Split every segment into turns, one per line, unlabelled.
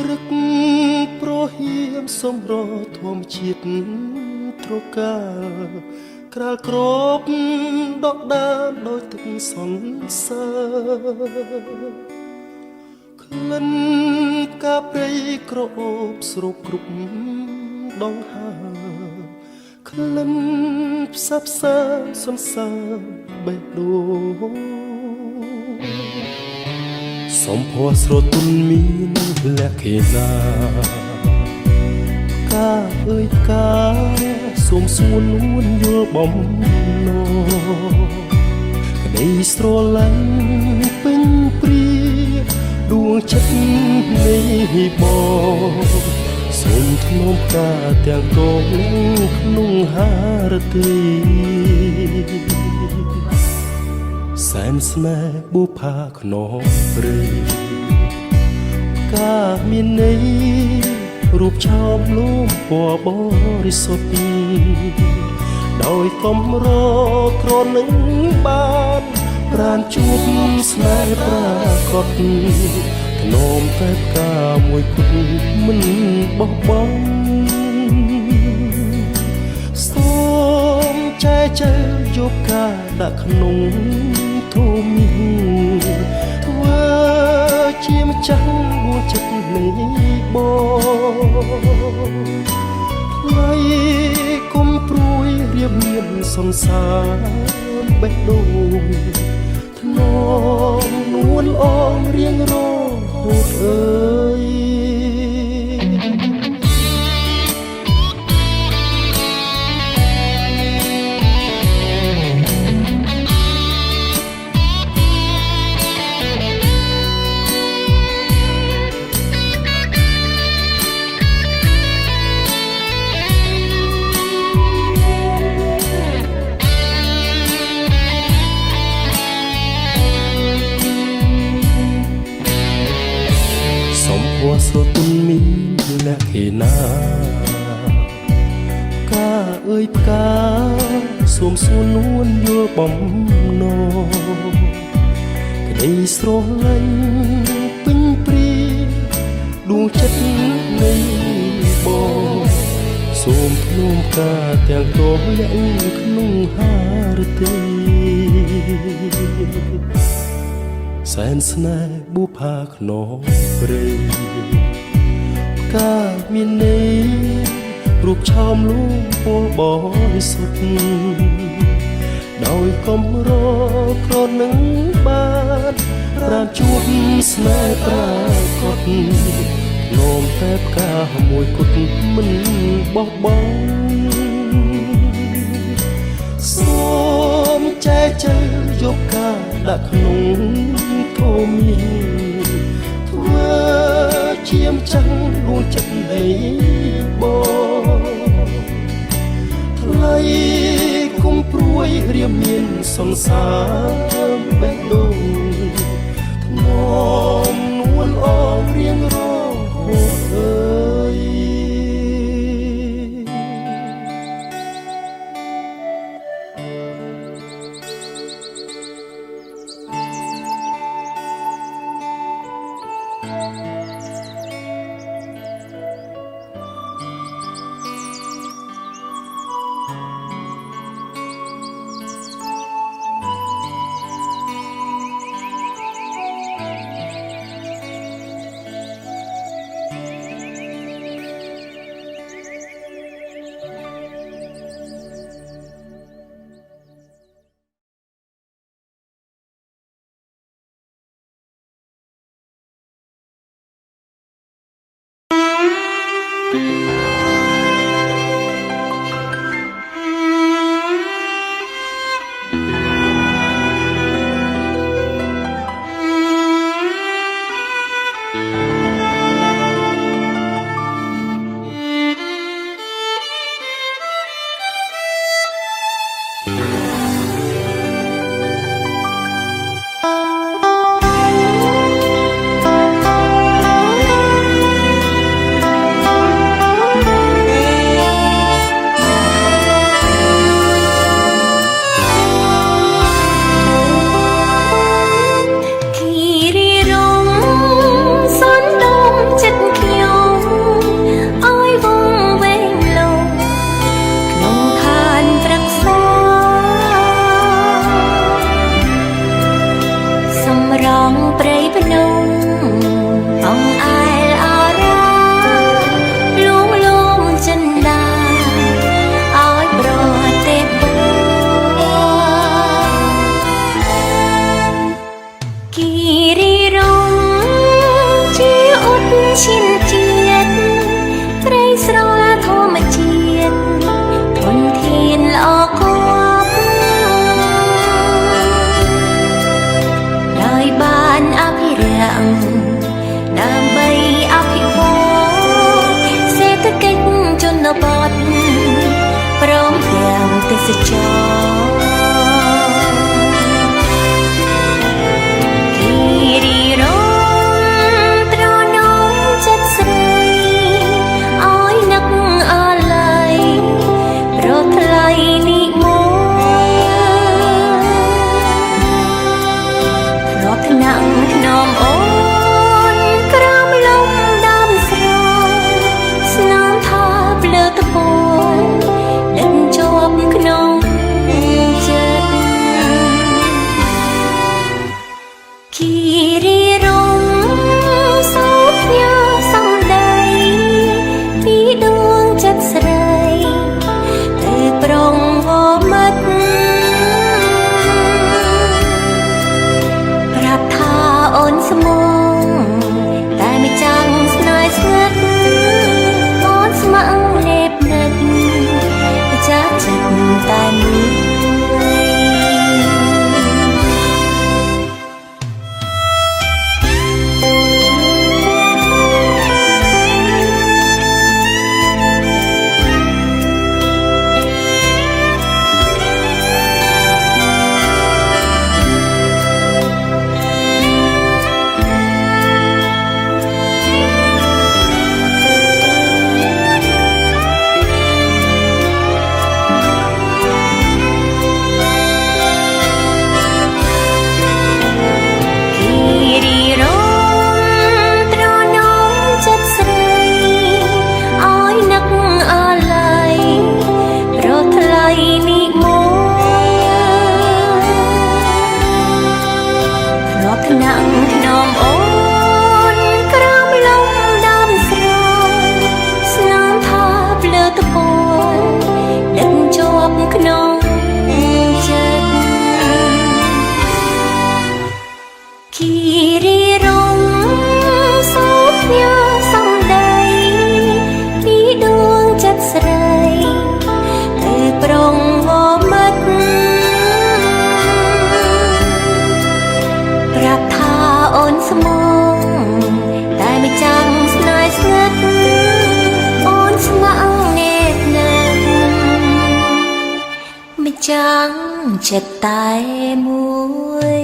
រឹកប្រហៀមសំរធម្មជាតិត្រកាក្រាលក្របដកដានដោយទឹកសន្សើរក្លិនផ្កាព្រៃក្រអូបស្រូបគ្រប់ដងហើក្លិនផ្សះផ្សាសន្សើរបេះដូងសំភ័រស្រទន់មានលក្ខណៈកាអើយកាសូមសួននួនយល់បំណងក្តីស្រឡាញ់ពេញព្រាដួងចិត្តនេះបងសូមធ្នមផ្កាទាំងកងក្នុងហារទីសែនស្នេហ៍បុផាខ្នងព្រៃកាមានន័យរូបឆោមលូមពណ៌បរិសុទ្ធដោយកំរក្រនឹងបានប្រានជួបស្នេហ៍ប្រាកដធ្នមតែផ្កាមួយគត់មិនបោះបង់សូមចែចែយកកាដាក់ក្នុងធូមីធ្វើជាម្ចាស់ដួងចិត្តនេះបងថ្លៃគុំព្រួយរៀបមានសន្សារបេះដូងធ្នមនួនអងរៀងរហូតអើយស្រទន់មានលក្ខណៈកាអើយផ្កាសូមសួននួនយល់បំណងក្តីស្រឡាញ់ពេញព្រាដួងចិត្តនៃបងសូមធ្នមផ្កាទាំងកងលាក់ក្នុងហារទីសែនស្នេហ៍បុផាខ្នងព្រៃកាមានន័យរូបឆោមលូមពណ៌បរិសុទ្ធដោយកំរក្រនឹងបានប្រានជួបស្នេហ៍ប្រាកដនោមតែផ្កាមួយគត់មិនបោះបង់សូមចែចែយកកាដាក់ក្នុងធូមីធ្វើជាម្ចាស់ដួងចិត្តនៃបងថ្លៃគុំព្រួយរៀបមានសន្សារបេះដូងធ្នមនួនអងរៀងរហូតអើយ
ចិត្តតែមួយ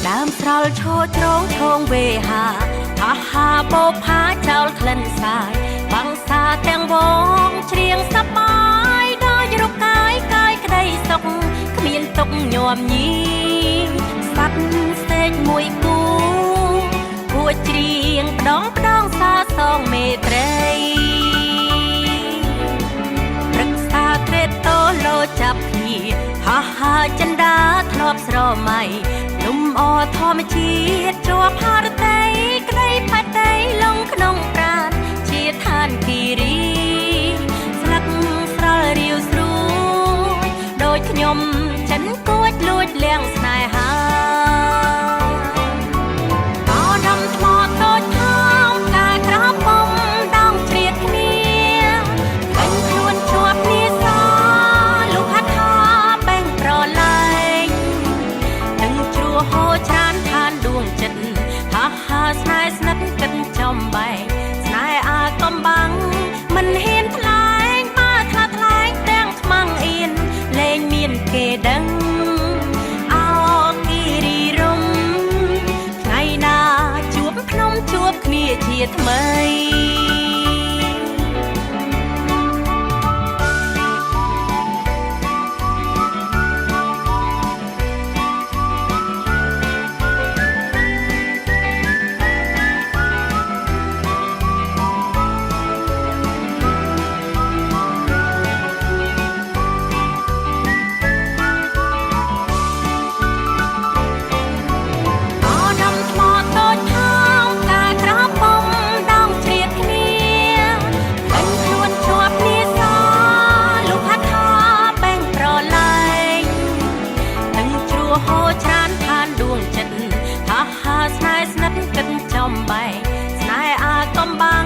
ដើមស្រល់ឈរជ្រងឈងវេហាអាហាបោផាចោលក្លិនសាយបាំងសាទាំងវងច្រៀងសប្បាយដល់រកកាយកាយក្តីសុខគ្មានទុកញោមញីសັດសេកមួយគូគួចច្រៀងផ្ដងផ្ដងសាសងមេត្រីព្រឹក្សាត្រេតតូលោចាប់គ្នាហាហាចិន្តាធ្លាប់ស្រមៃលំអធម្មជាតិជាប់ហារតីក្តីផែនដីលងក្នុងប្រាណជាឋានគិរីស្លឹកស្រល់រាវស្រួយដូចខ្ញុំចិនគួចលួចលៀងស្នេហាតោដំថ្មតូចថោកកាយក្រពុំដងជ្រៀតគ្នាឃើញខ្លួនជាប់គ្នាសលុះហាត់ថាបេងប្រឡែងនឹងជ្រោះហូរច្រានឋានដួងចិត្តហាហាស្នេហ៍ស្និទ្ធគិតចំបែងស្នេហ៍អាកំបាំងមិនហ៊ានថ្លែងបើថាថ្លែងទាំងខ្មាំងអៀនលែងមានគេដឹងអោគិរីរំថ្ងៃណាជួបភ្នំជួបគ្នាជាថ្មីស្នេហ៍អាកំបាំង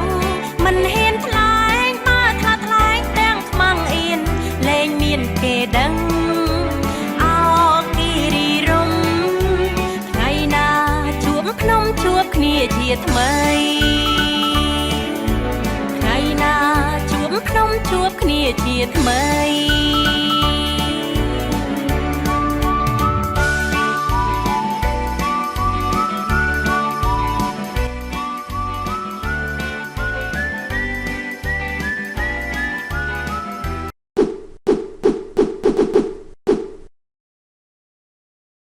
មិនហ៊ានថ្លែងបើថាថ្លែងទាំងខ្មាំងអៀនលែងមានគេដឹងអោគិរីរំថ្ងៃណាជួបភ្នំជួបគ្នាជាថ្មីថ្ងៃណាជួបភ្នំជួបគ្នាជាថ្មី